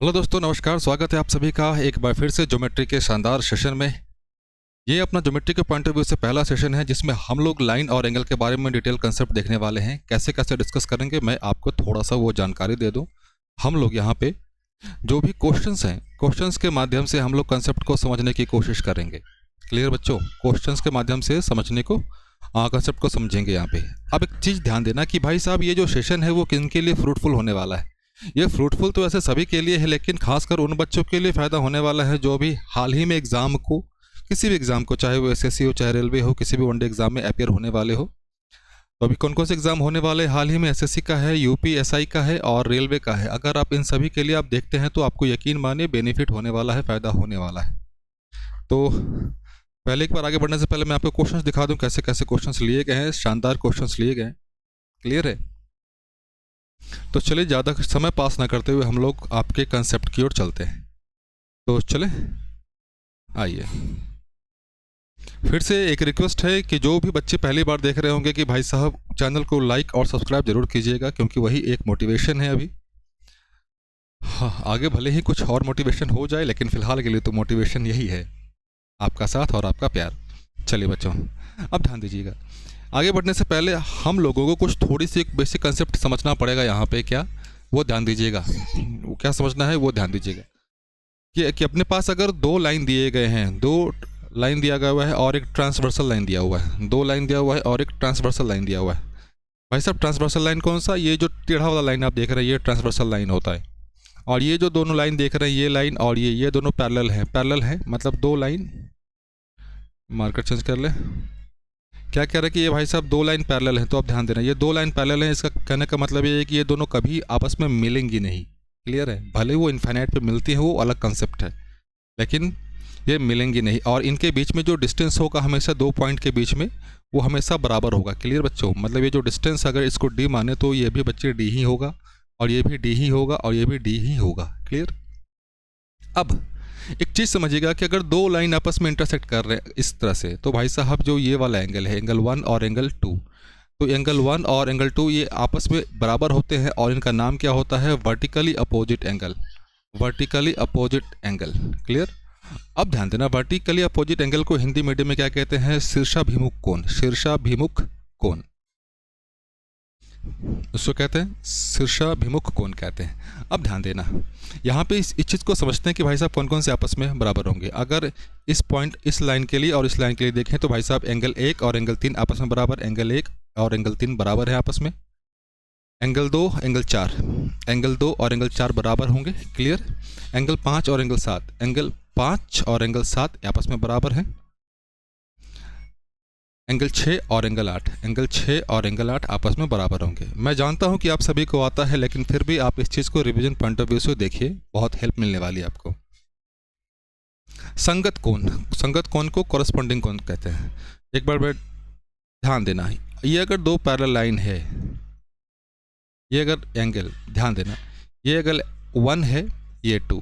Hello दोस्तों, नमस्कार। स्वागत है आप सभी का एक बार फिर से ज्योमेट्री के शानदार सेशन में। ये अपना ज्योमेट्री के पॉइंट ऑफ व्यू से पहला सेशन है जिसमें हम लोग लाइन और एंगल के बारे में डिटेल कंसेप्ट देखने वाले हैं। कैसे कैसे डिस्कस करेंगे, मैं आपको थोड़ा सा वो जानकारी दे दूं। हम लोग यहाँ पे जो भी क्वेश्चंस हैं, क्वेश्चंस के माध्यम से हम लोग कंसेप्ट को समझने की कोशिश करेंगे। क्लियर बच्चों? क्वेश्चंस के माध्यम से समझने को, कंसेप्ट को समझेंगे यहाँ पे। अब एक चीज़ ध्यान देना कि भाई साहब, ये जो सेशन है वो किन के लिए फ्रूटफुल होने वाला है। ये फ्रूटफुल तो ऐसे सभी के लिए है, लेकिन खासकर उन बच्चों के लिए फ़ायदा होने वाला है जो भी हाल ही में एग्ज़ाम को, किसी भी एग्ज़ाम को, चाहे वो एसएससी हो, चाहे रेलवे हो, किसी भी वनडे एग्ज़ाम में अपियर होने वाले हो। तो अभी कौन कौन से एग्ज़ाम होने वाले हैं? हाल ही में एसएससी का है, यूपीएसआई का है और रेलवे का है। अगर आप इन सभी के लिए आप देखते हैं तो आपको यकीन मानिए बेनिफिट होने वाला है, फ़ायदा होने वाला है। तो पहले एक बार आगे बढ़ने से पहले मैं आपको क्वेश्चंस दिखा दूं, कैसे कैसे क्वेश्चंस लिए गए हैं। शानदार क्वेश्चंस लिए गए हैं। क्लियर है? तो चलिए, ज़्यादा समय पास ना करते हुए हम लोग आपके कंसेप्ट की ओर चलते हैं। तो चले, आइए। फिर से एक रिक्वेस्ट है कि जो भी बच्चे पहली बार देख रहे होंगे कि भाई साहब चैनल को लाइक और सब्सक्राइब जरूर कीजिएगा, क्योंकि वही एक मोटिवेशन है अभी। हाँ, आगे भले ही कुछ और मोटिवेशन हो जाए, लेकिन फ़िलहाल के लिए तो मोटिवेशन यही है, आपका साथ और आपका प्यार। चलिए बच्चों, अब ध्यान दीजिएगा। आगे बढ़ने से पहले हम लोगों को कुछ थोड़ी सी एक बेसिक कंसेप्ट समझना पड़ेगा यहाँ पे। क्या? वो ध्यान दीजिएगा। वो क्या समझना है वो ध्यान दीजिएगा कि अपने पास अगर दो लाइन दिए गए हैं, दो लाइन दिया गया हुआ है और एक ट्रांसवर्सल लाइन दिया हुआ है, दो लाइन दिया हुआ है और एक ट्रांसवर्सल लाइन दिया हुआ है। भाई साहब, ट्रांसवर्सल लाइन कौन सा? ये जो टेढ़ा वाला लाइन आप देख रहे हैं, ये ट्रांसवर्सल लाइन होता है। और ये जो दोनों लाइन देख रहे हैं, ये लाइन और ये दोनों पैरेलल हैं। पैरेलल हैं मतलब दो लाइन, मार्कर चेंज कर ले। क्या कह रहे हैं कि ये भाई साहब दो लाइन पैरेलल हैं, तो आप ध्यान देना, ये दो लाइन पैरेलल हैं। इसका कहने का मतलब ये है कि ये दोनों कभी आपस में मिलेंगी नहीं। क्लियर है? भले वो इन्फाइनाइट पे मिलती हैं, वो अलग कंसेप्ट है, लेकिन ये मिलेंगी नहीं। और इनके बीच में जो डिस्टेंस होगा हमेशा दो पॉइंट के बीच में, वो हमेशा बराबर होगा। क्लियर बच्चों? मतलब ये जो डिस्टेंस, अगर इसको डी माने तो ये भी बच्चे डी ही होगा, और ये भी डी ही होगा, और ये भी डी ही होगा। क्लियर? अब एक चीज़ समझिएगा कि अगर दो लाइन आपस में इंटरसेक्ट कर रहे हैं इस तरह से, तो भाई साहब जो ये वाला एंगल है, एंगल 1 और एंगल 2, तो एंगल 1 और एंगल 2 ये आपस में बराबर होते हैं और इनका नाम क्या होता है? Vertically opposite angle. Vertically opposite angle. Clear? अब ध्यान देना, वर्टिकली अपोजिट एंगल को हिंदी मीडियम में क्या कहते हैं? शीर्षाभिमुख कोण। शीर्षाभिमुख कोण उसको कहते हैं, शीर्षाभिमुख कोण कहते हैं। अब ध्यान देना, यहाँ पे इस चीज़ को समझते हैं कि भाई साहब कौन कौन से आपस में बराबर होंगे। अगर इस पॉइंट, इस लाइन के लिए और इस लाइन के लिए देखें तो भाई साहब एंगल 1 और एंगल 3 आपस में बराबर, एंगल 1 और एंगल 3 बराबर है आपस में। एंगल 2, एंगल 4, एंगल 2 और एंगल 4 बराबर होंगे। क्लियर? एंगल 5 और एंगल 7, एंगल 5 और एंगल 7 आपस में बराबर हैं। एंगल 6 और एंगल 8, एंगल 6 और एंगल 8 आपस में बराबर होंगे। मैं जानता हूं कि आप सभी को आता है, लेकिन फिर भी आप इस चीज़ को रिवीजन पॉइंट ऑफ व्यू से देखिए, बहुत हेल्प मिलने वाली है आपको। संगत कोण, संगत कोण को कॉरस्पॉन्डिंग कोण कहते हैं। एक बार ध्यान देना, ये अगर दो पैरेलल लाइन है, ये अगर एंगल, ध्यान देना, ये अगर 1 है, ये 2,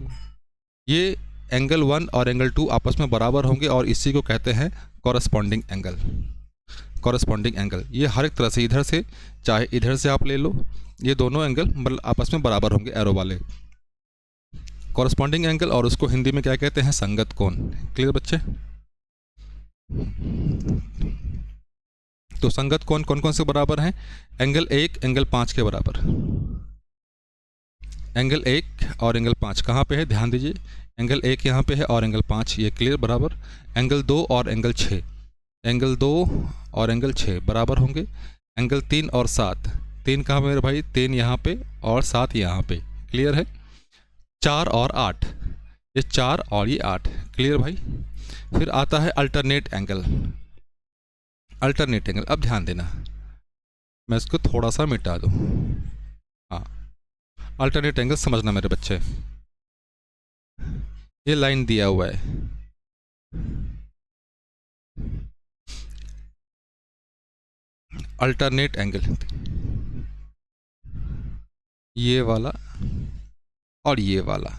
ये एंगल 1 और एंगल 2 आपस में बराबर होंगे और इसी को कहते हैं कॉरस्पॉन्डिंग एंगल। कॉरस्पॉन्डिंग एंगल, ये हर एक तरह से, इधर से चाहे इधर से आप ले लो, ये दोनों एंगल मतलब आपस में बराबर होंगे, एरो वाले। कॉरस्पॉन्डिंग एंगल, और उसको हिंदी में क्या कहते हैं? संगत कोण। क्लियर बच्चे? तो संगत कोण कौन कौन से बराबर हैं? एंगल 1 एंगल 5 के बराबर। एंगल 1 और एंगल 5 कहाँ पे है? ध्यान दीजिए, एंगल 1 यहाँ पे है और एंगल 5 ये क्लियर बराबर। एंगल 2 और एंगल 6, एंगल 2 और एंगल 6 बराबर होंगे। एंगल 3 और 7, 3 कहाँ पे मेरे भाई? 3 यहाँ पे और 7 यहाँ पे। क्लियर है? 4 और 8, ये 4 और ये 8। क्लियर भाई? फिर आता है अल्टरनेट एंगल। अल्टरनेट एंगल, अब ध्यान देना, मैं इसको थोड़ा सा मिटा दूँ। हाँ, अल्टरनेट एंगल समझना मेरे बच्चे। ये लाइन दिया हुआ है, अल्टरनेट एंगल, ये वाला और ये वाला,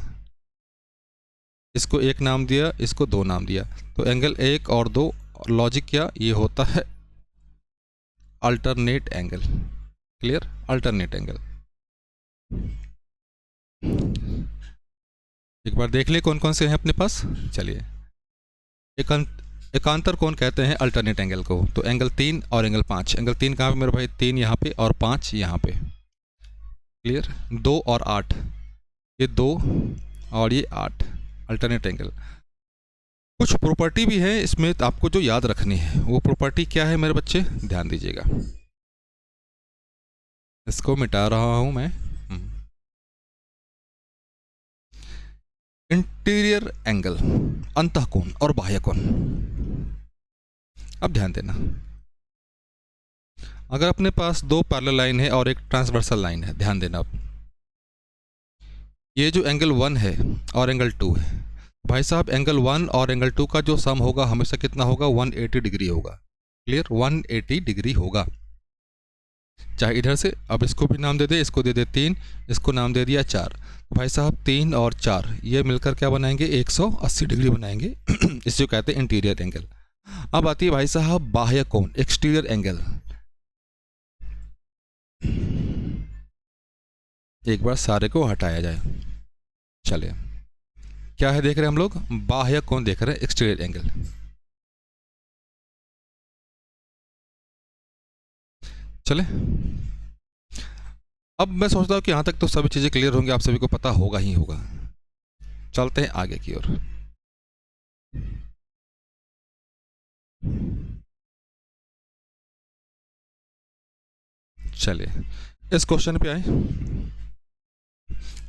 इसको एक नाम दिया, इसको दो नाम दिया, तो एंगल 1 और 2, लॉजिक क्या? ये होता है alternate angle. Clear? Alternate angle. एक बार देख लिए कौन कौन से हैं अपने पास। चलिए, एकांतर कोण कहते हैं अल्टरनेट एंगल को। तो एंगल 3 और एंगल 5। एंगल 3 कहाँ पे मेरे भाई, 3 यहाँ पे और 5 यहाँ पे। क्लियर। 2 और 8, ये 2 और ये 8 अल्टरनेट एंगल। कुछ प्रॉपर्टी भी है इसमें तो आपको जो याद रखनी है, वो प्रॉपर्टी क्या है मेरे बच्चे, ध्यान दीजिएगा। इसको मिटा रहा हूं मैं। इंटीरियर एंगल, अंतःकोण और बाह्य कोण। अब ध्यान देना, अगर अपने पास 2 पैरेलल लाइन है और एक ट्रांसवर्सल लाइन है, ध्यान देना अब, ये जो एंगल 1 है और एंगल 2 है, भाई साहब एंगल 1 और एंगल 2 का जो सम होगा हमेशा कितना होगा, 180 डिग्री होगा। क्लियर, 180 डिग्री होगा। चाहे इधर से, अब इसको भी नाम दे दे, इसको दे दे 3, इसको नाम दे दिया 4। तो भाई साहब 3 और 4 ये मिलकर क्या बनाएंगे, 180 डिग्री बनाएंगे। इसे कहते हैं इंटीरियर एंगल। अब आती है भाई साहब बाह्य कोण, एक्सटीरियर एंगल। एक बार सारे को हटाया जाए। चलिए, क्या है देख रहे हैं हम लोग, बाह्य कोण देख रहे हैं, एक्सटीरियर एंगल। चले, अब मैं सोचता हूँ कि यहाँ तक तो सभी चीज़ें क्लियर होंगी, आप सभी को पता होगा ही होगा। चलते हैं आगे की ओर। चलिए इस क्वेश्चन पे आए,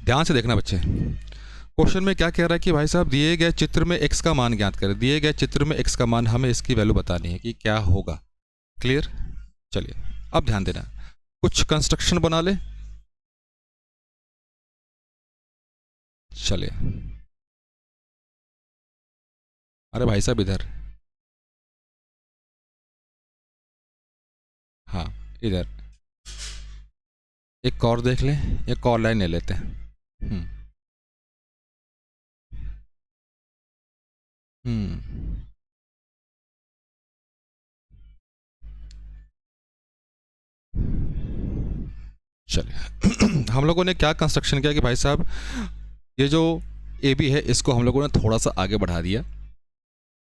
ध्यान से देखना बच्चे। क्वेश्चन में क्या कह रहा है कि भाई साहब दिए गए चित्र में x का मान ज्ञात करें। दिए गए चित्र में x का मान, हमें इसकी वैल्यू बतानी है कि क्या होगा। क्लियर। चलिए अब ध्यान देना, कुछ कंस्ट्रक्शन बना ले। चलिए, अरे भाई साहब इधर, हाँ इधर एक और देख लें, एक और लाइन ले लेते हैं। चलिए हम लोगों ने क्या कंस्ट्रक्शन किया कि भाई साहब ये जो ए बी है इसको हम लोगों ने थोड़ा सा आगे बढ़ा दिया,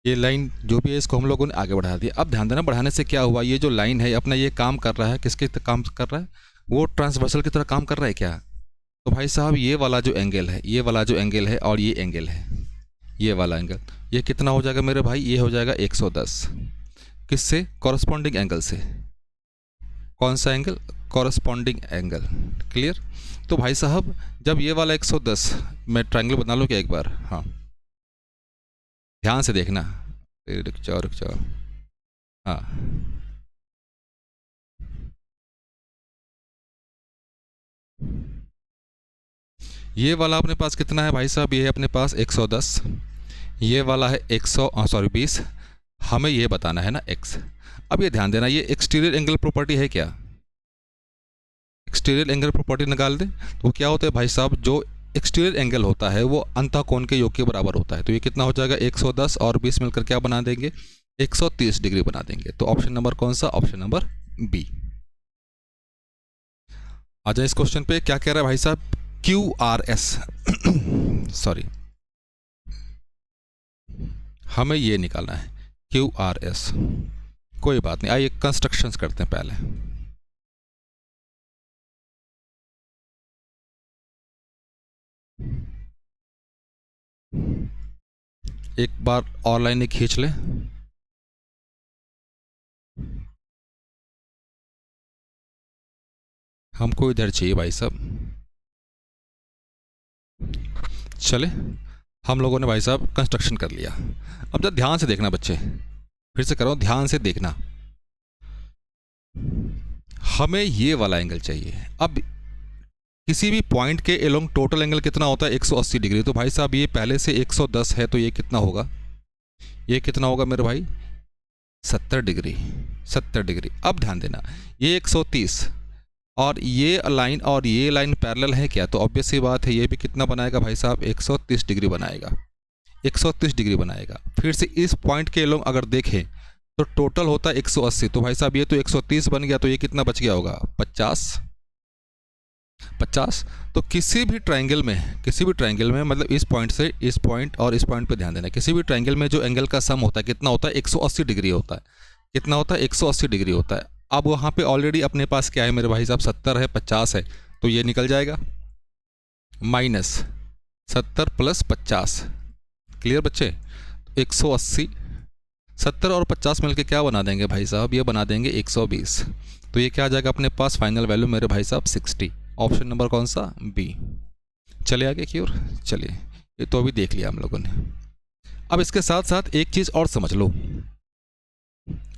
ये लाइन जो भी है इसको हम लोगों ने आगे बढ़ा दिया। अब ध्यान देना, बढ़ाने से क्या हुआ, ये जो लाइन है अपना ये काम कर रहा है, किसके काम कर रहा है, वो ट्रांसवर्सल की तरह काम कर रहा है क्या। तो भाई साहब ये वाला जो एंगल है, ये वाला जो एंगल है और ये एंगल है, ये वाला एंगल, ये कितना हो जाएगा मेरे भाई, ये हो जाएगा 110। किससे, कॉरस्पॉन्डिंग एंगल से। कौन सा एंगल, कॉरस्पॉन्डिंग एंगल। क्लियर। तो भाई साहब जब ये वाला 110, मैं ट्रायंगल बना लूँ क्या एक बार, हाँ ध्यान से देखना, रुक जाओ, हाँ ये वाला अपने पास कितना है भाई साहब, ये है अपने पास 110, ये वाला है 20, हमें ये बताना है ना x। अब ये ध्यान देना, ये एक्सटीरियर एंगल प्रॉपर्टी है क्या, एक्सटीरियर एंगल प्रॉपर्टी निकाल दे तो क्या होता है भाई साहब, जो एक्सटीरियर एंगल होता है वो अंतःकोण के योग के बराबर होता है। तो ये कितना हो जाएगा, 110 और 20 मिलकर क्या बना देंगे, 130 डिग्री बना देंगे। तो ऑप्शन नंबर कौन सा, ऑप्शन नंबर बी। आ जाए इस क्वेश्चन पे, क्या कह रहा है भाई साहब, QRS सॉरी, हमें ये निकालना है QRS। कोई बात नहीं, आइए कंस्ट्रक्शंस करते हैं पहले। एक बार और लाइन खींच ले, हमको इधर चाहिए भाई साहब। चले, हम लोगों ने भाई साहब कंस्ट्रक्शन कर लिया। अब जब ध्यान से देखना बच्चे, फिर से करो, ध्यान से देखना, हमें ये वाला एंगल चाहिए। अब किसी भी पॉइंट के एलोंग टोटल एंगल कितना होता है, 180 डिग्री। तो भाई साहब ये पहले से 110 है, तो ये कितना होगा, ये कितना होगा मेरे भाई, 70 डिग्री, 70 डिग्री। अब ध्यान देना, ये 130 और ये लाइन पैरेलल है क्या, तो ऑब्वियस सी बात है ये भी कितना बनाएगा भाई साहब, 130 डिग्री बनाएगा, 130 डिग्री बनाएगा। फिर से इस पॉइंट के एलोंग अगर देखें तो टोटल होता है 180, तो भाई साहब ये तो 130 बन गया, तो ये कितना बच गया होगा, 50। 50। तो किसी भी ट्रायंगल में मतलब इस पॉइंट से इस पॉइंट और इस पॉइंट पे ध्यान देना, किसी भी ट्रायंगल में जो एंगल का सम होता है कितना होता है, 180 डिग्री होता है। कितना होता है, 180 डिग्री होता है। अब वहाँ पे ऑलरेडी अपने पास क्या है मेरे भाई साहब, 70 है, 50 है, तो ये निकल जाएगा -70 + 50। क्लियर बच्चे? 180, 70 और 50 मिलके क्या बना देंगे भाई साहब, ये बना देंगे 120। तो ये क्या आ जाएगा अपने पास फाइनल वैल्यू मेरे भाई साहब 60। ऑप्शन नंबर कौन सा, बी। चले आगे की ओर, चलिए ये तो अभी देख लिया हम लोगों ने। अब इसके साथ साथ एक चीज़ और समझ लो,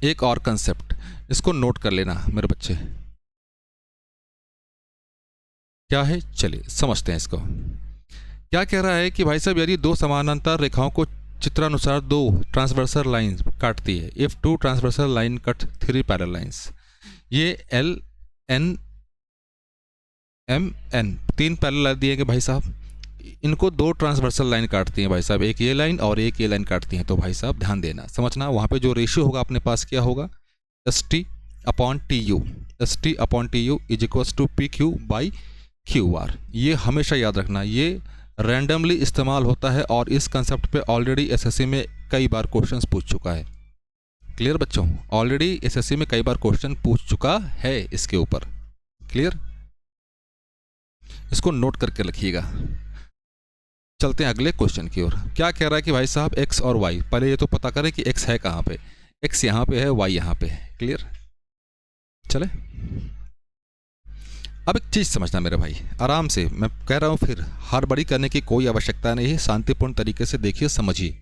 एक और कंसेप्ट, इसको नोट कर लेना मेरे बच्चे। क्या है, चलिए समझते हैं इसको। क्या कह रहा है कि भाई साहब यदि दो समानांतर रेखाओं को चित्रानुसार दो ट्रांसवर्सल लाइन काटती है, if two transversal line cut three parallel lines, ये L N M N तीन पैरेलल लाइन दिए गए भाई साहब, इनको दो ट्रांसवर्सल लाइन काटती हैं भाई साहब, एक ये लाइन और एक ये लाइन काटती हैं। तो भाई साहब ध्यान देना, समझना, वहाँ पे जो रेशियो होगा अपने पास क्या होगा, ST/TU, ST/TU = PQ/QR। ये हमेशा याद रखना, ये रैंडमली इस्तेमाल होता है और इस कंसेप्ट पे ऑलरेडी एसएससी में कई बार क्वेश्चंस पूछ चुका है। क्लियर बच्चों? ऑलरेडी एसएससी में कई बार क्वेश्चन पूछ चुका है इसके ऊपर। क्लियर? इसको नोट करके रखिएगा। चलते हैं अगले क्वेश्चन की ओर। क्या कह रहा है कि भाई साहब x और y, पहले ये तो पता करें कि x है कहाँ पे, x यहाँ पे है, y यहाँ पे है। क्लियर? चले, अब एक चीज़ समझना मेरे भाई, आराम से मैं कह रहा हूँ, फिर हड़बड़ी करने की कोई आवश्यकता नहीं है। शांतिपूर्ण तरीके से देखिए, समझिए,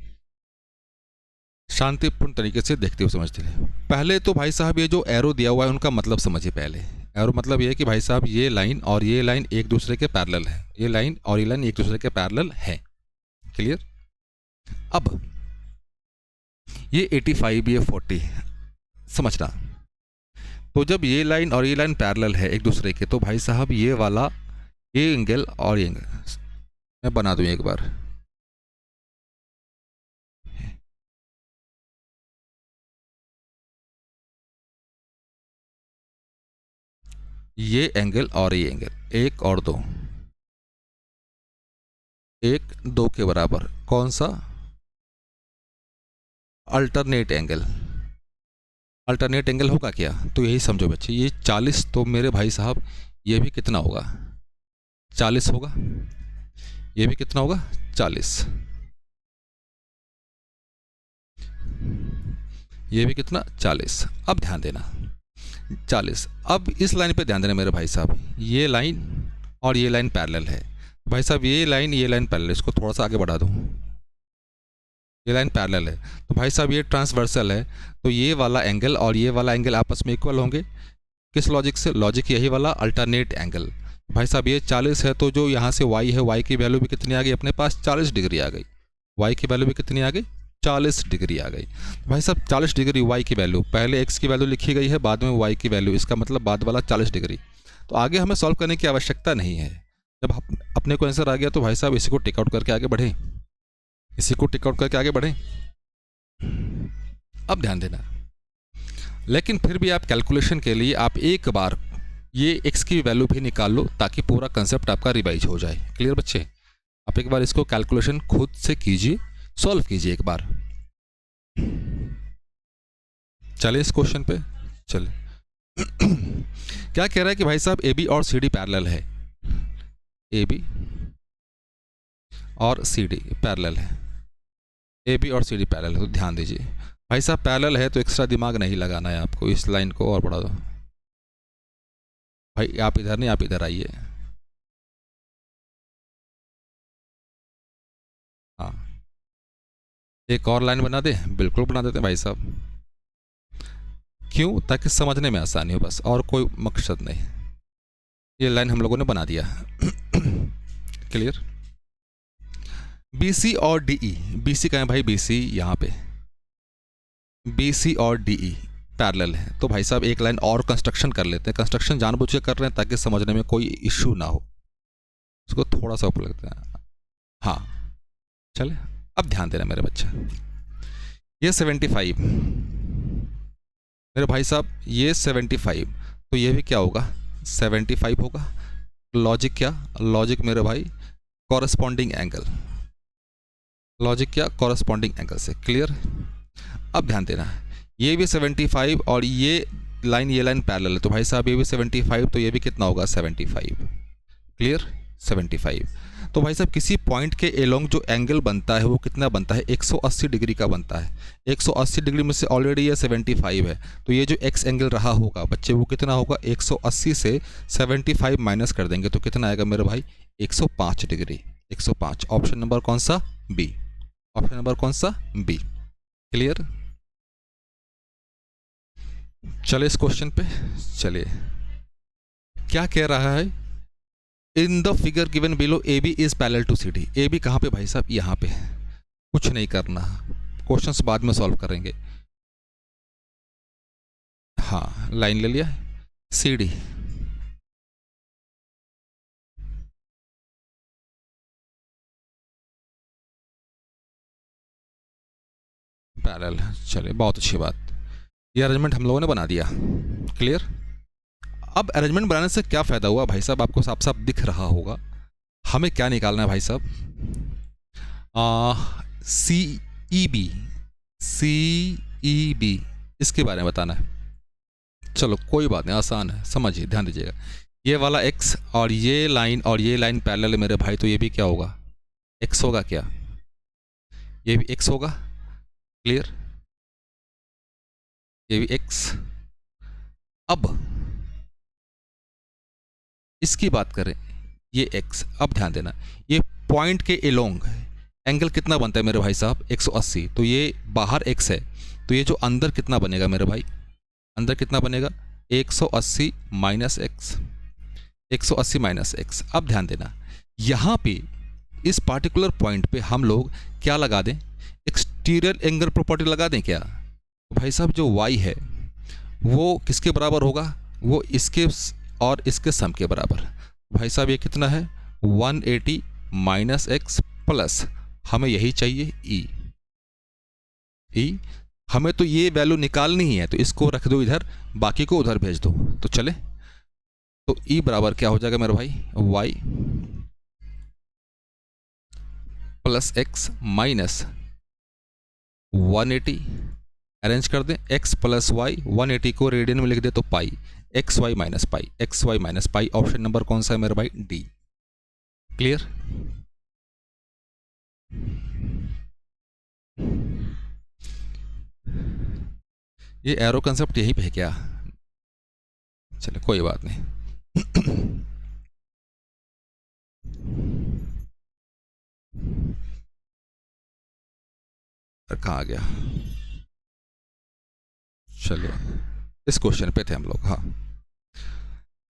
शांतिपूर्ण तरीके से देखते हुए समझते हैं। पहले तो भाई साहब ये जो एरो दिया हुआ है उनका मतलब समझिए। पहले एरो मतलब ये है कि भाई साहब ये लाइन और ये लाइन एक दूसरे के पैरेलल है, ये लाइन और ये लाइन एक दूसरे के पैरेलल है। क्लियर? अब ये 85, ये 40, समझना। तो जब ये लाइन और ये लाइन पैरेलल है एक दूसरे के, तो भाई साहब ये वाला, ये एंगल और ये एंगल मैं बना दूं एक बार, ये एंगल और ये एंगल, 1 और 2, 1 2 के बराबर, कौन सा, अल्टरनेट एंगल। अल्टरनेट एंगल होगा क्या, तो यही समझो बच्चे, ये 40, तो मेरे भाई साहब ये भी कितना होगा, 40 होगा, ये भी कितना होगा, 40, ये भी कितना, 40। अब ध्यान देना, 40। अब इस लाइन पे ध्यान देना मेरे भाई साहब, ये लाइन और ये लाइन पैरेलल है भाई साहब, ये लाइन पैरेलल, इसको थोड़ा सा आगे बढ़ा दूँ, ये लाइन पैरेलल है, तो भाई साहब ये ट्रांसवर्सल है, तो ये वाला एंगल और ये वाला एंगल आपस में इक्वल होंगे। किस लॉजिक से, लॉजिक यही वाला, अल्टरनेट एंगल। भाई साहब ये 40 है, तो जो यहाँ से y है, y की वैल्यू भी कितनी आ गई अपने पास, 40 डिग्री आ गई। y की वैल्यू भी कितनी आ गई, 40 डिग्री आ गई। भाई साहब 40 डिग्री y की वैल्यू, पहले x की वैल्यू लिखी गई है, बाद में y की वैल्यू, इसका मतलब बाद वाला 40 डिग्री। तो आगे हमें सॉल्व करने की आवश्यकता नहीं है। जब अपने को आंसर आ गया तो भाई साहब इसी को टेक आउट करके आगे बढ़ें, इसी को टिक आउट करके आगे बढ़ें। अब ध्यान देना, लेकिन फिर भी आप कैलकुलेशन के लिए आप एक बार ये x की वैल्यू भी निकाल लो, ताकि पूरा कंसेप्ट आपका रिवाइज हो जाए। क्लियर बच्चे? आप एक बार इसको कैलकुलेशन खुद से कीजिए, सॉल्व कीजिए एक बार। चले इस क्वेश्चन पे, चले। क्या कह रहा है कि भाई साहब AB और CD पैरेलल है, AB और CD पैरेलल है, AB और CD पैरेलल है, तो ध्यान दीजिए भाई साहब, पैरेलल है तो एक्स्ट्रा दिमाग नहीं लगाना है आपको। इस लाइन को और बढ़ा दो भाई, आप इधर नहीं, आप इधर आइए। हाँ, एक और लाइन बना दे, बिल्कुल बना देते हैं भाई साहब। क्यों? ताकि समझने में आसानी हो, बस, और कोई मकसद नहीं। ये लाइन हम लोगों ने बना दिया। क्लियर? BC और DE, BC कहाँ है भाई, BC यहाँ पे, BC और DE पैरेलल है, तो भाई साहब एक लाइन और कंस्ट्रक्शन कर लेते हैं। कंस्ट्रक्शन जानबूझ के कर रहे हैं ताकि समझने में कोई इश्यू ना हो, उसको थोड़ा सा ऊपर लगता है। हाँ चले, अब ध्यान देना मेरे बच्चे, ये 75 मेरे भाई साहब, ये 75, तो ये भी क्या होगा, 75 होगा, लॉजिक क्या, लॉजिक मेरे भाई कॉरस्पॉन्डिंग एंगल, लॉजिक क्या, कॉरस्पॉन्डिंग एंगल से। क्लियर। अब ध्यान देना, ये भी 75 और ये लाइन पैरेलल है, तो भाई साहब ये भी 75, तो ये भी कितना होगा 75। क्लियर, 75। तो भाई साहब किसी पॉइंट के एलोंग जो एंगल बनता है वो कितना बनता है, 180 डिग्री का बनता है। 180 डिग्री में से ऑलरेडी ये 75 है, तो ये जो एक्स एंगल रहा होगा बच्चे वो कितना होगा, 180 से 75 माइनस कर देंगे तो कितना आएगा मेरे भाई, 105 डिग्री। 105। ऑप्शन नंबर कौन सा, बी। ऑप्शन नंबर कौन सा, बी। क्लियर। चले इस क्वेश्चन पे, चलिए क्या कह रहा है, in the figure given below A B is parallel to C D. A B कहाँ पे भाई साहब, यहाँ पे। कुछ नहीं करना, क्वेश्चंस बाद में सॉल्व करेंगे। हाँ लाइन ले लिया, सी डी पैरेलल। चलिए बहुत अच्छी बात, ये अरेंजमेंट हम लोगों ने बना दिया। क्लियर। अब अरेंजमेंट बनाने से क्या फ़ायदा हुआ भाई साहब, आपको साफ साफ दिख रहा होगा। हमें क्या निकालना है भाई साहब, सी ई बी, सी ई बी, इसके बारे में बताना है। चलो कोई बात नहीं, आसान है, समझिए, ध्यान दीजिएगा। ये वाला x और ये लाइन पैरेलल है मेरे भाई, तो ये भी क्या होगा, x होगा क्या, ये भी x होगा। क्लियर, ये भी x। अब इसकी बात करें, ये x। अब ध्यान देना, ये पॉइंट के एलोंग एंगल कितना बनता है मेरे भाई साहब, 180। तो ये बाहर x है, तो ये जो अंदर कितना बनेगा मेरे भाई, अंदर कितना बनेगा, 180 माइनस एक्स, 180 माइनस एक्स। अब ध्यान देना, यहाँ पे इस पार्टिकुलर पॉइंट पे हम लोग क्या लगा दें, एक्सटीरियर एंगल प्रॉपर्टी लगा दें क्या। तो भाई साहब जो y है वो किसके बराबर होगा, वो इसके और इसके सम के बराबर। भाई साहब ये कितना है, 180 माइनस एक्स प्लस, हमें यही चाहिए ई। हमें तो ये वैल्यू निकालनी ही है, तो इसको रख दो इधर, बाकी को उधर भेज दो, तो चले। तो ई बराबर क्या हो जाएगा मेरे भाई, y plus x minus 180। Arrange कर दें, x प्लस वाई, 180 को रेडियन में लिख दे तो pi, x y minus pi, x y minus pi. Option number कौन सा है मेरे भाई, डी। क्लियर। ये एरो कंसेप्ट यहीं पे है क्या, चलो कोई बात नहीं। कहाँ आ गया, चलिए इस क्वेश्चन पे थे हम लोग। हाँ,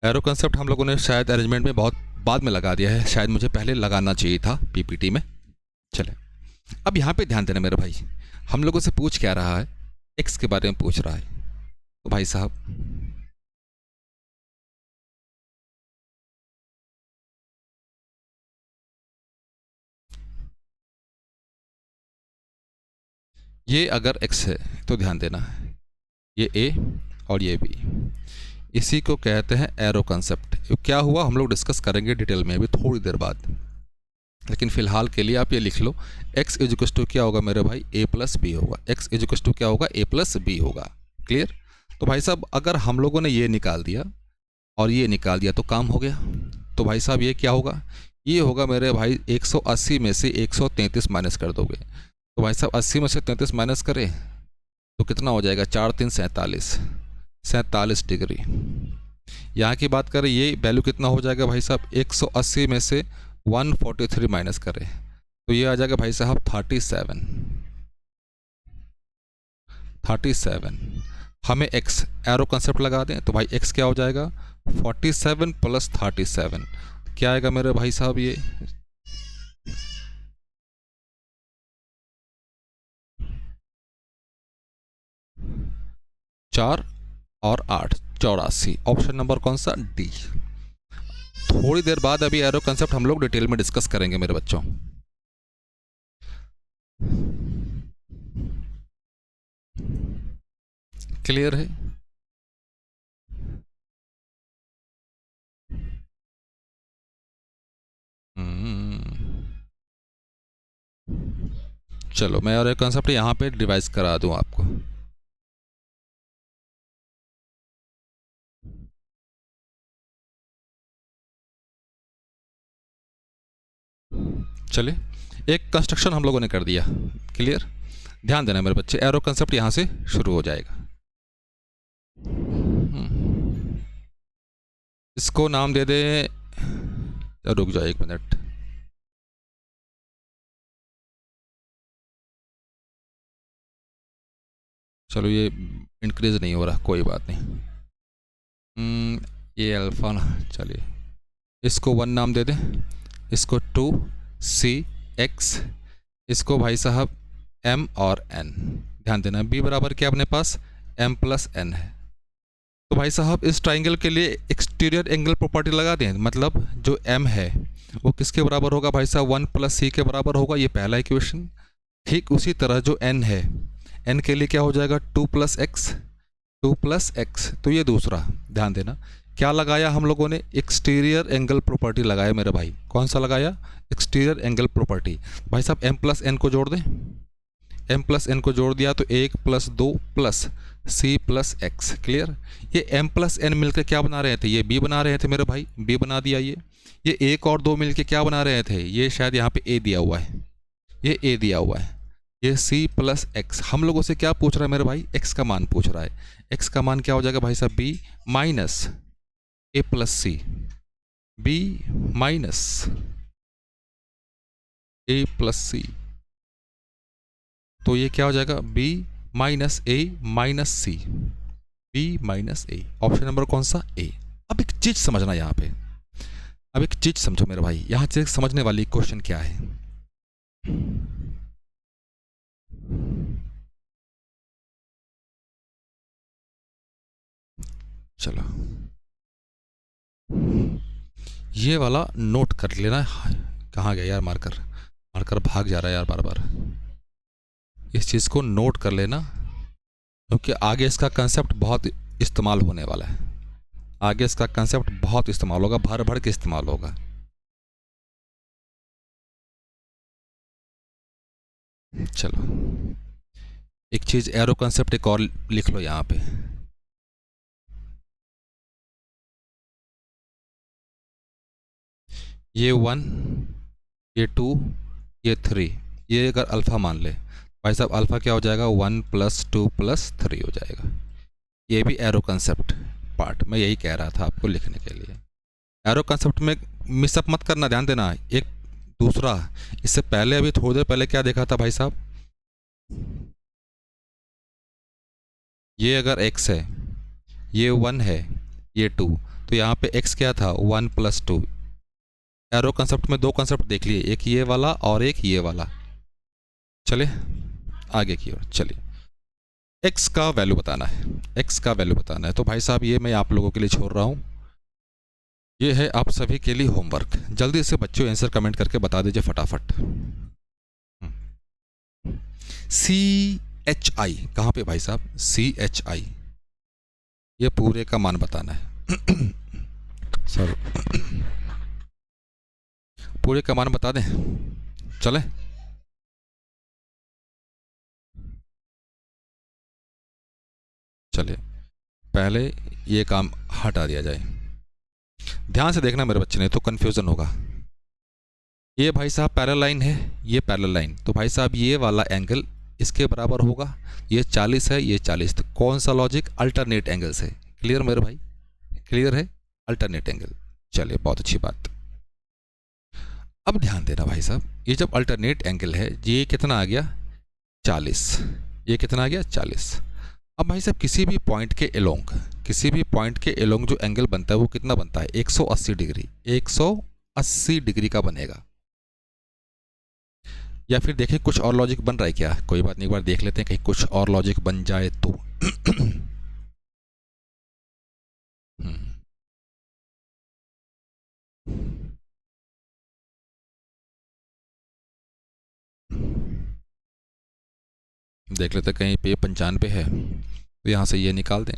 एरो कंसेप्ट हम लोगों ने शायद अरेंजमेंट में बहुत बाद में लगा दिया है, शायद मुझे पहले लगाना चाहिए था पीपीटी में। चले अब यहाँ पे ध्यान देना मेरे भाई, हम लोगों से पूछ क्या रहा है, एक्स के बारे में पूछ रहा है। तो भाई साहब ये अगर x है तो ध्यान देना, ये a और ये b, इसी को कहते हैं एरो कंसेप्ट। क्या हुआ हम लोग डिस्कस करेंगे डिटेल में अभी थोड़ी देर बाद, लेकिन फिलहाल के लिए आप ये लिख लो, x इजिकल्स टू क्या होगा मेरे भाई, a प्लस बी होगा। x इजिकल्स टू क्या होगा, a प्लस बी होगा। क्लियर। तो भाई साहब अगर हम लोगों ने ये निकाल दिया और ये निकाल दिया तो काम हो गया। तो भाई साहब ये क्या होगा, ये होगा मेरे भाई 180 में से 133 माइनस कर दोगे, तो भाई साहब 80 में से 33 माइनस करें तो कितना हो जाएगा, 4 3 47 डिग्री। यहाँ की बात करें, ये वैल्यू कितना हो जाएगा भाई साहब, 180 में से 143 माइनस करें तो ये आ जाएगा भाई साहब 37। हमें x एरो कंसेप्ट लगा दें तो भाई x क्या हो जाएगा, 47 प्लस 37 क्या आएगा मेरे भाई साहब, ये 4 और 8 84। ऑप्शन नंबर कौन सा, डी। थोड़ी देर बाद अभी एरो कंसेप्ट हम लोग डिटेल में डिस्कस करेंगे मेरे बच्चों। क्लियर है। चलो मैं और एक कॉन्सेप्ट यहाँ पे डिवाइस करा दूँ आपको। चलिए, एक कंस्ट्रक्शन हम लोगों ने कर दिया। क्लियर? ध्यान देना मेरे बच्चे, एरो कंसेप्ट यहाँ से शुरू हो जाएगा। इसको नाम दे दे, रुक जाओ 1 मिनट। चलो ये इंक्रीज नहीं हो रहा, कोई बात नहीं। ये अल्फ़ा ना, चलिए इसको 1 नाम दे दें, इसको 2 C X, इसको भाई साहब M और N। ध्यान देना B बराबर क्या अपने पास M प्लस N है। तो भाई साहब इस ट्राइंगल के लिए एक्सटीरियर एंगल प्रॉपर्टी लगा दें, मतलब जो M है वो किसके बराबर होगा भाई साहब 1 प्लस C के बराबर होगा, ये पहला इक्वेशन। ठीक उसी तरह जो N है, N के लिए क्या हो जाएगा 2 प्लस एक्स, 2 प्लस एक्स, तो ये दूसरा। ध्यान देना क्या लगाया हम लोगों ने, एक्सटीरियर एंगल प्रॉपर्टी लगाया मेरे भाई। कौन सा लगाया? Exterior angle property. भाई साहब M प्लस N को जोड़ दें, M प्लस N को जोड़ दिया तो 1 plus 2 plus C plus x. Clear? ये M प्लस N मिलकर क्या बना रहे थे? ये B बना रहे थे मेरे भाई, B बना दिया। ये 1 और 2 मिलकर क्या बना रहे थे? ये शायद यहाँ पे A दिया हुआ है, ये A दिया हुआ है। ये C प्लस एक्स हम लोगों से क्या पूछ रहा है मेरे भाई? x का मान पूछ रहा है। x का मान क्या हो जाएगा भाई साहब? b माइनस ए प्लस सी, b माइनस ए प्लस सी, तो ये क्या हो जाएगा? b minus A minus C, b minus A. Option number कौन सा? a। अब एक चीज समझना यहाँ पे, अब एक चीज समझो मेरे भाई, यहाँ से समझने वाली क्वेश्चन क्या है। चलो ये वाला नोट कर लेना। कहाँ गया यार मार्कर? मार्कर भाग जा रहा है यार बार बार। इस चीज़ को नोट कर लेना, क्योंकि आगे इसका कंसेप्ट बहुत इस्तेमाल होने वाला है। आगे इसका कंसेप्ट बहुत इस्तेमाल होगा, भर भर के इस्तेमाल होगा। चलो एक चीज़ एरो कंसेप्ट एक और लिख लो यहाँ पे। ये 1, ये 2, ये 3, ये अगर अल्फ़ा मान ले भाई साहब, अल्फ़ा क्या हो जाएगा? 1 प्लस 2 प्लस 3 हो जाएगा। ये भी एरो कंसेप्ट पार्ट, मैं यही कह रहा था आपको लिखने के लिए। एरो कंसेप्ट में मिसअप मत करना, ध्यान देना। एक दूसरा, इससे पहले अभी थोड़ी देर पहले क्या देखा था भाई साहब? ये अगर x है, ये 1 है, ये 2, तो यहाँ पे x क्या था? 1 प्लस 2। एरो कंसेप्ट में दो कंसेप्ट देख लिए, एक ये वाला और एक ये वाला। चले आगे की ओर चलिए। x का वैल्यू बताना है, x का वैल्यू बताना है। तो भाई साहब ये मैं आप लोगों के लिए छोड़ रहा हूँ, ये है आप सभी के लिए होमवर्क। जल्दी से बच्चों आंसर कमेंट करके बता दीजिए फटाफट। CHI कहाँ पे भाई साहब? CHI ये पूरे का मान बताना है। सर पूरे का मान बता दें, चले? चलिए पहले ये काम हटा दिया जाए। ध्यान से देखना मेरे बच्चे, ने तो कन्फ्यूज़न होगा। ये भाई साहब पैरेलल लाइन है, ये पैरेलल लाइन, तो भाई साहब ये वाला एंगल इसके बराबर होगा। ये 40 है, ये 40, तो कौन सा लॉजिक? अल्टरनेट एंगल से। क्लियर मेरे भाई? क्लियर है? Alternate angle. चलिए बहुत अच्छी बात। अब ध्यान देना भाई साहब, ये जब अल्टरनेट एंगल है, ये कितना आ गया? 40। ये कितना आ गया? 40। अब भाई साहब किसी भी पॉइंट के एलोंग, किसी भी पॉइंट के एलोंग जो एंगल बनता है वो कितना बनता है? 180 डिग्री, 180 डिग्री का बनेगा। या फिर देखें कुछ और लॉजिक बन रहा है क्या? कोई बात नहीं, एक बार देख लेते हैं कहीं कुछ और लॉजिक बन जाए तो। देख लेते कहीं पे 95 है, तो यहाँ से ये निकाल दें,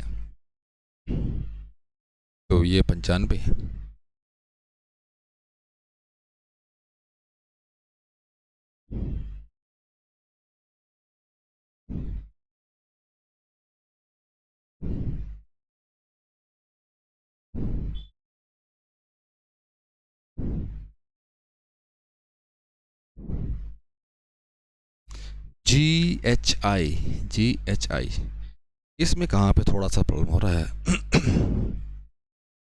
तो ये 95। GHI इसमें कहाँ पे थोड़ा सा प्रॉब्लम हो रहा है।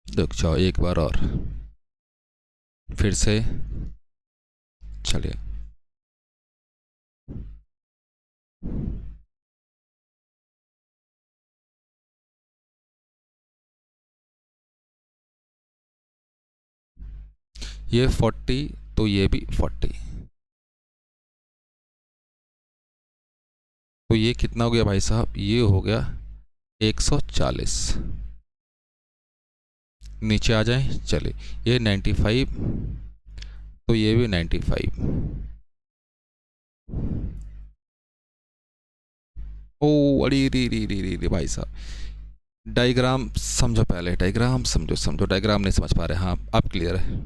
देख जाओ एक बार और फिर से। चलिए ये 40 तो ये भी 40, तो ये कितना हो गया भाई साहब, ये हो गया 140। नीचे आ जाए, चलिए ये 95 तो ये भी 95। ओ अरे रे रे रे रे रे भाई साहब, डायग्राम समझो, पहले डायग्राम समझो, डायग्राम नहीं समझ पा रहे। हाँ अब क्लियर है।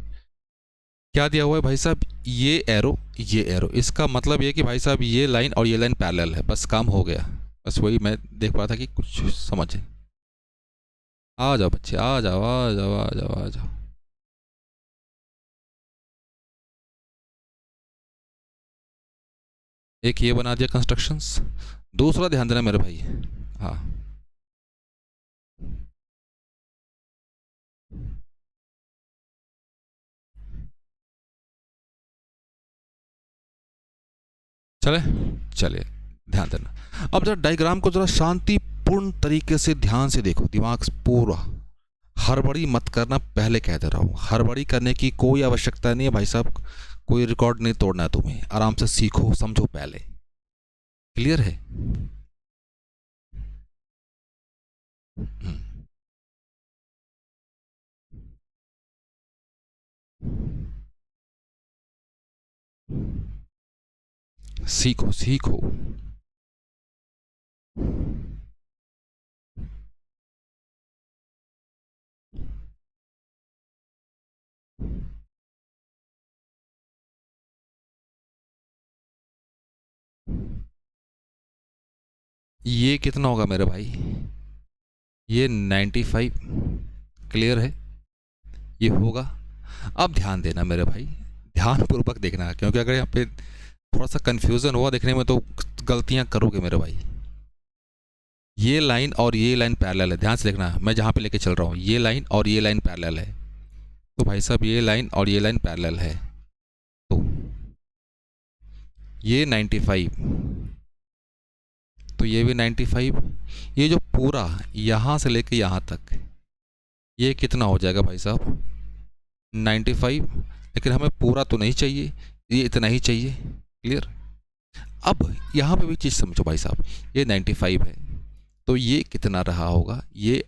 क्या दिया हुआ है भाई साहब, ये एरो, इसका मतलब ये कि भाई साहब ये लाइन और ये लाइन पैरेलल है, बस काम हो गया। बस वही मैं देख पा रहा था कि कुछ समझे। आ जाओ बच्चे, आ जाओ आ जाओ आ जाओ आ जाओ। एक ये बना दिया कंस्ट्रक्शंस, दूसरा ध्यान देना मेरे भाई। हाँ चले, चलिए ध्यान देना। अब जरा डायग्राम को जरा शांतिपूर्ण तरीके से ध्यान से देखो, दिमाग पूरा, हड़बड़ी मत करना, पहले कह दे रहा हूँ, हड़बड़ी करने की कोई आवश्यकता नहीं है भाई साहब। कोई रिकॉर्ड नहीं तोड़ना है तुम्हें, आराम से सीखो समझो पहले। क्लियर है? हम्म, सीखो सीखो। ये कितना होगा मेरे भाई, ये 95। क्लियर है? ये होगा। अब ध्यान देना मेरे भाई, ध्यान पूर्वक देखना, क्योंकि अगर यहाँ पे थोड़ा सा कंफ्यूजन हुआ देखने में तो गलतियाँ करोगे मेरे भाई। ये लाइन और ये लाइन पैरेलल है, ध्यान से देखना, मैं जहाँ पे लेके चल रहा हूँ ये लाइन और ये लाइन पैरेलल है। तो भाई साहब ये लाइन और ये लाइन पैरेलल है, तो ये 95 तो ये भी 95। ये जो पूरा यहाँ से लेके यहाँ तक, ये कितना हो जाएगा भाई साहब, 95। लेकिन हमें पूरा तो नहीं चाहिए, ये इतना ही चाहिए। क्लियर? अब यहाँ पे भी चीज़ समझो भाई साहब, ये 95 है तो ये कितना रहा होगा, ये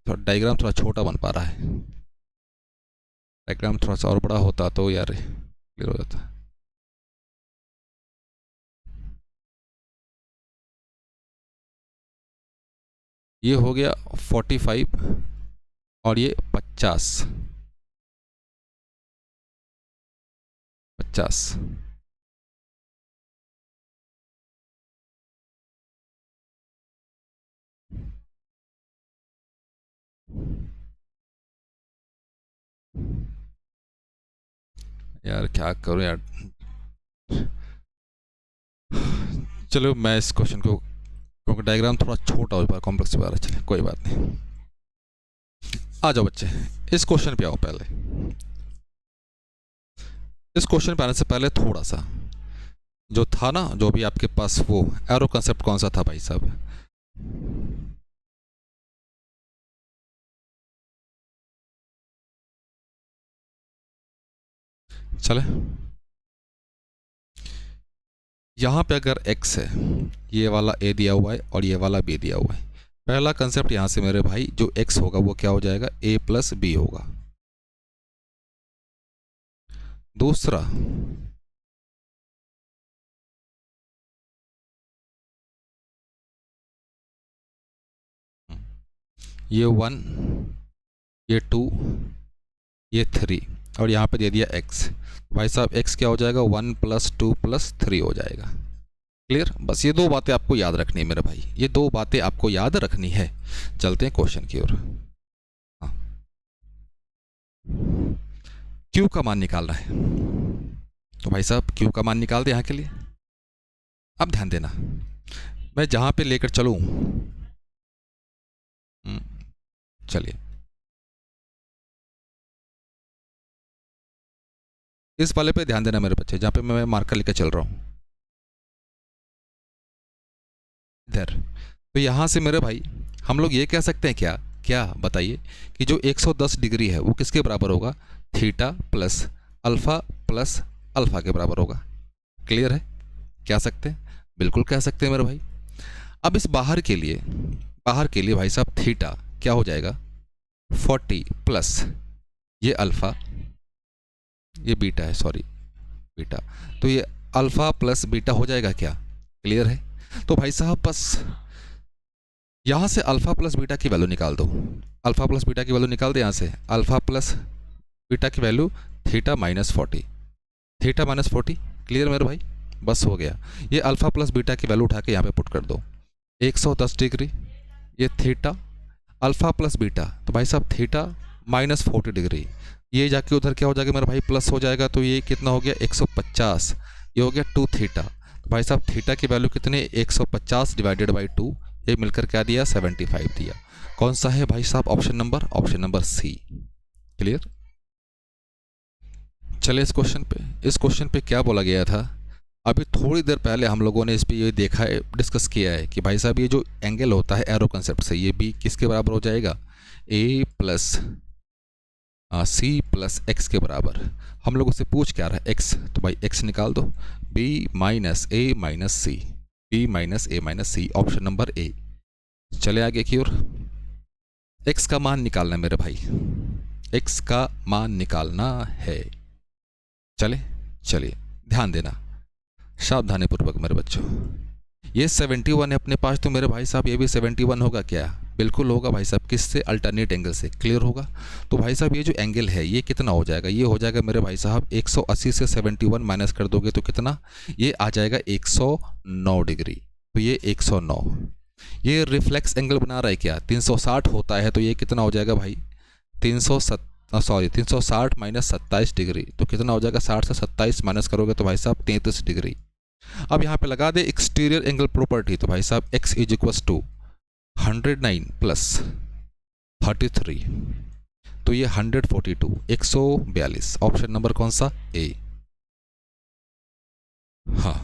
डायग्राम थोड़ा छोटा बन पा रहा है, डायग्राम थोड़ा सा और बड़ा होता तो यार क्लियर हो जाता। ये हो गया 45 और ये 50, 50। यार क्या करूं यार, चलो मैं इस क्वेश्चन को, क्योंकि डायग्राम थोड़ा छोटा हो पा रहा, कॉम्प्लेक्स हो पा रहा, चलिए कोई बात नहीं। आ जाओ बच्चे, इस क्वेश्चन पे आओ। पहले इस क्वेश्चन पे आने से पहले थोड़ा सा जो था ना, जो भी आपके पास वो एरो कंसेप्ट कौन सा था भाई साहब, चले। यहाँ पे अगर x है, ये वाला a दिया हुआ है और ये वाला b दिया हुआ है, पहला कंसेप्ट यहाँ से मेरे भाई जो x होगा वो क्या हो जाएगा, a प्लस बी होगा। दूसरा, ये 1, ये 2, ये 3 और यहाँ पे दे दिया x। भाई साहब x क्या हो जाएगा, 1 प्लस 2 प्लस 3 हो जाएगा। क्लियर? बस ये दो बातें आपको याद रखनी है मेरे भाई, ये दो बातें आपको याद रखनी है। चलते हैं क्वेश्चन की ओर। हाँ, क्यू का मान निकालना है, तो भाई साहब क्यू का मान निकाल दे यहाँ के लिए। अब ध्यान देना, मैं जहाँ पे लेकर चलूँ, चलिए इस वाले पे ध्यान देना मेरे बच्चे, जहाँ पे मैं मार्कर लेकर चल रहा हूँ इधर। तो यहाँ से मेरे भाई हम लोग ये कह सकते हैं क्या, क्या बताइए, कि जो 110 डिग्री है वो किसके बराबर होगा, theta plus alpha plus alpha के बराबर होगा। क्लियर है? कह सकते हैं, बिल्कुल कह सकते हैं मेरे भाई। अब इस बाहर के लिए भाई साहब थीटा क्या हो जाएगा, 40 प्लस ये अल्फ़ा, ये बीटा है, सॉरी बीटा, तो ये अल्फ़ा प्लस बीटा हो जाएगा क्या। क्लियर है? तो भाई साहब बस यहाँ से अल्फ़ा प्लस बीटा की वैल्यू निकाल दो, अल्फ़ा प्लस बीटा की वैल्यू निकाल दे यहाँ से, अल्फ़ा प्लस बीटा की value theta minus 40, theta minus 40। Clear मेरे भाई? बस हो गया। ये अल्फ़ा प्लस बीटा की वैल्यू उठा के यहाँ पे पुट कर दो, 110 डिग्री ये थीटा, अल्फ़ा प्लस बीटा, तो भाई साहब थीटा माइनस 40 डिग्री, ये जाके उधर क्या हो जाएगा मेरे भाई, प्लस हो जाएगा, तो ये कितना हो गया 150, ये हो गया 2 थीटा। तो भाई साहब थीटा की वैल्यू कितने, 150 डिवाइडेड बाई 2, ये मिलकर क्या दिया, 75 दिया। कौन सा है भाई साहब, ऑप्शन नंबर सी। क्लियर? चले इस क्वेश्चन पे क्या बोला गया था, अभी थोड़ी देर पहले हम लोगों ने इस पर ये देखा है, डिस्कस किया है कि भाई साहब ये जो एंगल होता है एरो कंसेप्ट से, ये बी किसके बराबर हो जाएगा, ए प्लस सी प्लस एक्स के बराबर। हम लोगों से पूछ क्या रहा है, एक्स, तो भाई एक्स निकाल दो, B minus A minus C, B minus A minus C, option number A. चले आगे की ओर, एक्स का मान निकालना है मेरे भाई, एक्स का मान निकालना है। चलिए ध्यान देना सावधानी पूर्वक मेरे बच्चों, ये 71 है अपने पास, तो मेरे भाई साहब ये भी 71 होगा क्या, बिल्कुल होगा भाई साहब, किससे, अल्टरनेट एंगल से। क्लियर होगा? तो भाई साहब ये जो एंगल है ये कितना हो जाएगा, ये हो जाएगा मेरे भाई साहब 180 से 71 माइनस कर दोगे तो कितना, ये आ जाएगा 109 डिग्री, तो ये 109। ये रिफ्लेक्स एंगल बना रहा है क्या, 360 होता है, तो ये कितना हो जाएगा भाई, 360 माइनस 27 डिग्री, तो कितना हो जाएगा, 60 से 27 माइनस करोगे तो भाई साहब 33 डिग्री। अब यहाँ पे लगा दे एक्सटीरियर एंगल प्रॉपर्टी, तो भाई साहब x is equals to 109 plus 33, तो ये 142, 142, ऑप्शन नंबर कौन सा, ए। हाँ,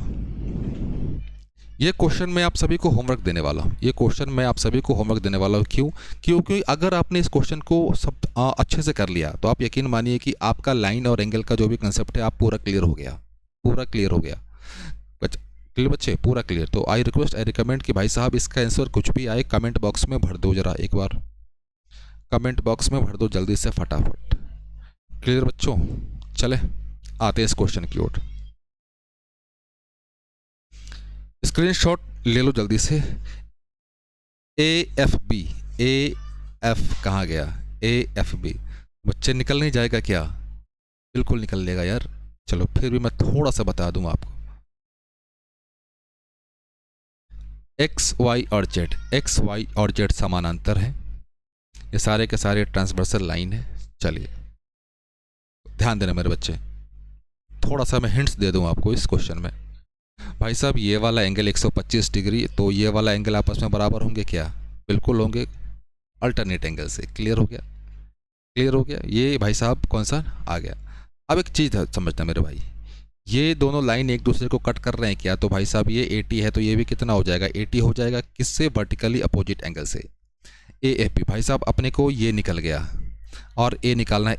ये क्वेश्चन मैं आप सभी को होमवर्क देने वाला हूँ, क्यों, क्योंकि अगर आपने इस क्वेश्चन को सब अच्छे से कर लिया तो आप यकीन मानिए कि आपका लाइन और एंगल का जो भी कंसेप्ट है आप पूरा क्लियर हो गया, क्लियर बच्चे, पूरा क्लियर। तो आई रिकमेंड कि भाई साहब इसका आंसर कुछ भी आए कमेंट बॉक्स में भर दो, जरा एक बार कमेंट बॉक्स में भर दो जल्दी से फटाफट। क्लियर बच्चों? चले आते हैं इस क्वेश्चन की ओर, स्क्रीनशॉट ले लो जल्दी से। ए एफ कहाँ गया, AFB बच्चे निकल नहीं जाएगा क्या, बिल्कुल निकल लेगा यार। चलो फिर भी मैं थोड़ा सा बता दूं आपको, एक्स वाई और जेड समानांतर है, ये सारे के सारे ट्रांसवर्सल लाइन है। चलिए ध्यान देना मेरे बच्चे, थोड़ा सा मैं हिंट्स दे दूं आपको इस क्वेश्चन में। भाई साहब ये वाला एंगल 125 डिग्री, तो ये वाला एंगल आपस में बराबर होंगे क्या, बिल्कुल होंगे, अल्टरनेट एंगल से। क्लियर हो गया, ये भाई साहब कौन सा आ गया। अब एक चीज़ समझना मेरे भाई, ये दोनों लाइन एक दूसरे को कट कर रहे हैं क्या, तो भाई साहब ये 80 है, तो ये भी कितना हो जाएगा, 80 हो जाएगा, किससे, वर्टिकली अपोजिट एंगल से। AFB भाई साहब अपने को ये निकल गया, और ए निकालना है,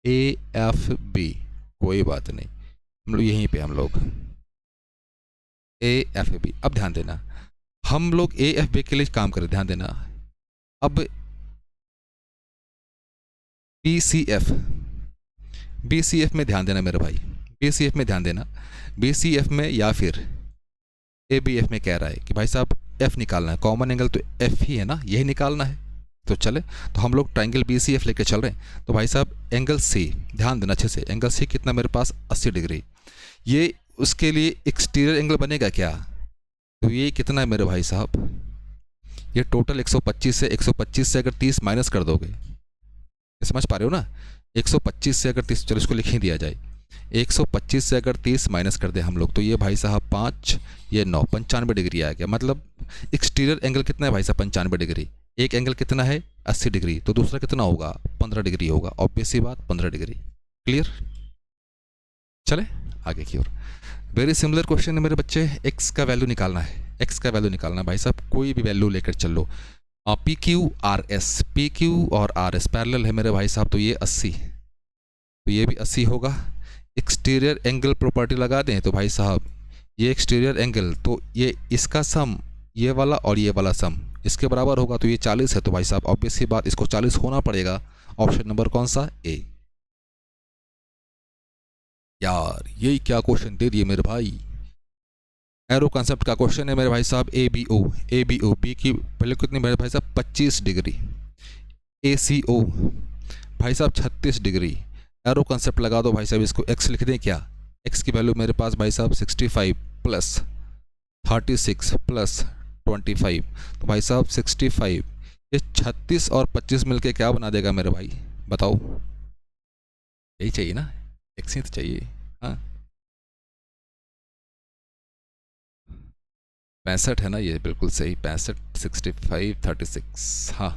AFB कोई बात नहीं, हम लोग यहीं पे, हम लोग AFB। अब ध्यान देना, हम लोग AFB के लिए काम करें, ध्यान देना। अब BCF में ध्यान देना मेरे भाई, BCF में या फिर ABF में कह रहा है कि भाई साहब F निकालना है, कॉमन एंगल तो F ही है ना, यही निकालना है। तो चले, तो हम लोग ट्राइंगल BCF लेके चल रहे हैं, तो भाई साहब एंगल C, ध्यान देना अच्छे से, एंगल C कितना मेरे पास, 80 डिग्री। ये उसके लिए एक्सटीरियर एंगल बनेगा क्या? तो ये कितना है मेरे भाई साहब, ये टोटल 125 है। 125 से अगर 30 माइनस कर दोगे, समझ पा रहे हो ना, 125 से अगर 30, चलो इसको लिख ही दिया जाए, 125 से अगर 30 माइनस कर दे हम लोग, तो ये भाई साहब 5, ये 9, 95 डिग्री आ गया। मतलब एक्सटीरियर एंगल कितना है भाई साहब, 95 डिग्री। एक एंगल कितना है, 80 डिग्री, तो दूसरा कितना होगा, 15 डिग्री होगा। ऑब्वियस सी बात, 15 डिग्री। क्लियर? चले आगे की ओर। वेरी सिमिलर क्वेश्चन है मेरे बच्चे। एक्स का वैल्यू निकालना है, एक्स का वैल्यू निकालना है भाई साहब, कोई भी वैल्यू लेकर चल लो। P Q R S, P Q और आर एस पैरेलल है मेरे भाई साहब, तो ये 80, तो ये भी 80 होगा। एक्सटीरियर एंगल प्रॉपर्टी लगा दें तो भाई साहब ये एक्सटीरियर एंगल, तो ये इसका सम, ये वाला और ये वाला सम इसके बराबर होगा, तो ये 40 है। तो भाई साहब ऑब्वियस सी बात, इसको 40 होना पड़ेगा। ऑप्शन नंबर कौन सा, ए। यार यही क्या क्वेश्चन दे दिए मेरे भाई, एरो कॉन्सेप्ट का क्वेश्चन है मेरे भाई साहब। A B O, A B O, B की वैल्यू कितनी मेरे भाई साहब, 25 डिग्री। ए सी ओ भाई साहब 36 डिग्री। एरो कॉन्सेप्ट लगा दो भाई साहब, इसको एक्स लिख दें क्या, एक्स की वैल्यू मेरे पास भाई साहब 65 प्लस 36 प्लस 25, तो भाई साहब 65, ये 36 और 25 मिलके क्या बना देगा मेरे भाई, बताओ। यही चाहिए ना, एक्स ही तो चाहिए। हाँ 65 है ना, ये बिल्कुल सही, 65, 65, 36। हाँ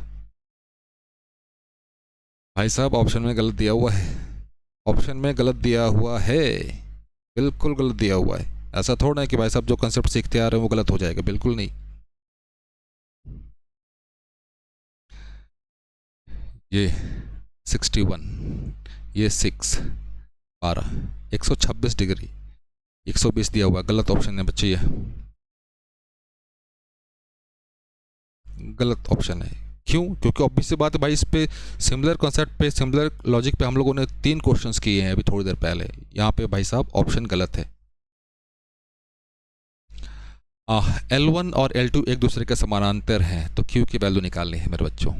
भाई साहब ऑप्शन में गलत दिया हुआ है, ऑप्शन में गलत दिया हुआ है, बिल्कुल गलत दिया हुआ है। ऐसा थोड़ा है कि भाई साहब जो कंसेप्ट सीखते आ रहे हैं वो गलत हो जाएगा, बिल्कुल नहीं। ये 61, ये 6, 12, 126 डिग्री, 120 दिया हुआ, गलत ऑप्शन है बच्चे, ये गलत ऑप्शन है। क्यों? क्योंकि ऑब्वियस सी बात है भाई, इस पे सिमिलर कॉन्सेप्ट पे, सिमिलर लॉजिक पे हम लोगों ने 3 क्वेश्चंस किए हैं अभी थोड़ी देर पहले। यहाँ पे भाई साहब ऑप्शन गलत है। L1 और L2 एक दूसरे के समानांतर हैं, तो Q की वैल्यू निकालनी है मेरे बच्चों।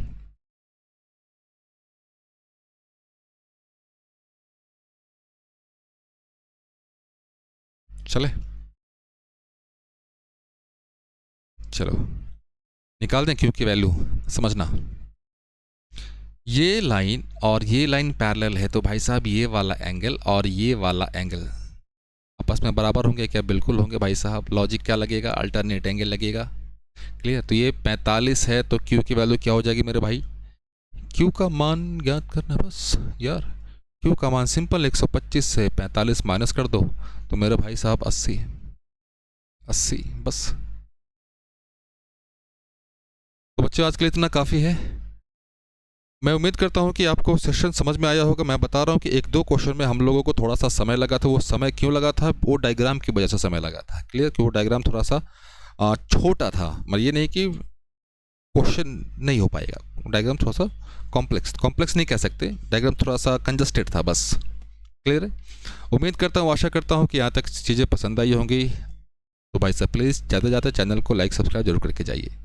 चले चलो निकाल दें Q की वैल्यू। समझना, ये लाइन और ये लाइन पैरेलल है, तो भाई साहब ये वाला एंगल और ये वाला एंगल आपस में बराबर होंगे क्या? बिल्कुल होंगे भाई साहब। लॉजिक क्या लगेगा, अल्टरनेट एंगल लगेगा। क्लियर? तो ये 45 है, तो Q की वैल्यू क्या हो जाएगी मेरे भाई, Q का मान ज्ञात करना बस यार। Q का मान सिंपल, 125 से 45 माइनस कर दो, तो मेरे भाई साहब 80, 80 बस। तो बच्चों आज के लिए इतना काफ़ी है। मैं उम्मीद करता हूँ कि आपको सेशन समझ में आया होगा। मैं बता रहा हूँ कि 1-2 क्वेश्चन में हम लोगों को थोड़ा सा समय लगा था। वो समय क्यों लगा था, वो डायग्राम की वजह से समय लगा था। क्लियर? कि वो डायग्राम थोड़ा सा छोटा था, मतलब ये नहीं कि क्वेश्चन नहीं हो पाएगा, डायग्राम थोड़ा सा कॉम्प्लेक्स नहीं कह सकते, डायग्राम थोड़ा सा कंजस्टेड था बस। क्लियर है? उम्मीद करता हूँ, आशा करता हूँ कि यहाँ तक चीज़ें पसंद आई होंगी। तो भाई साहब प्लीज़ ज़्यादा से ज़्यादा चैनल को लाइक सब्सक्राइब जरूर करके जाइए।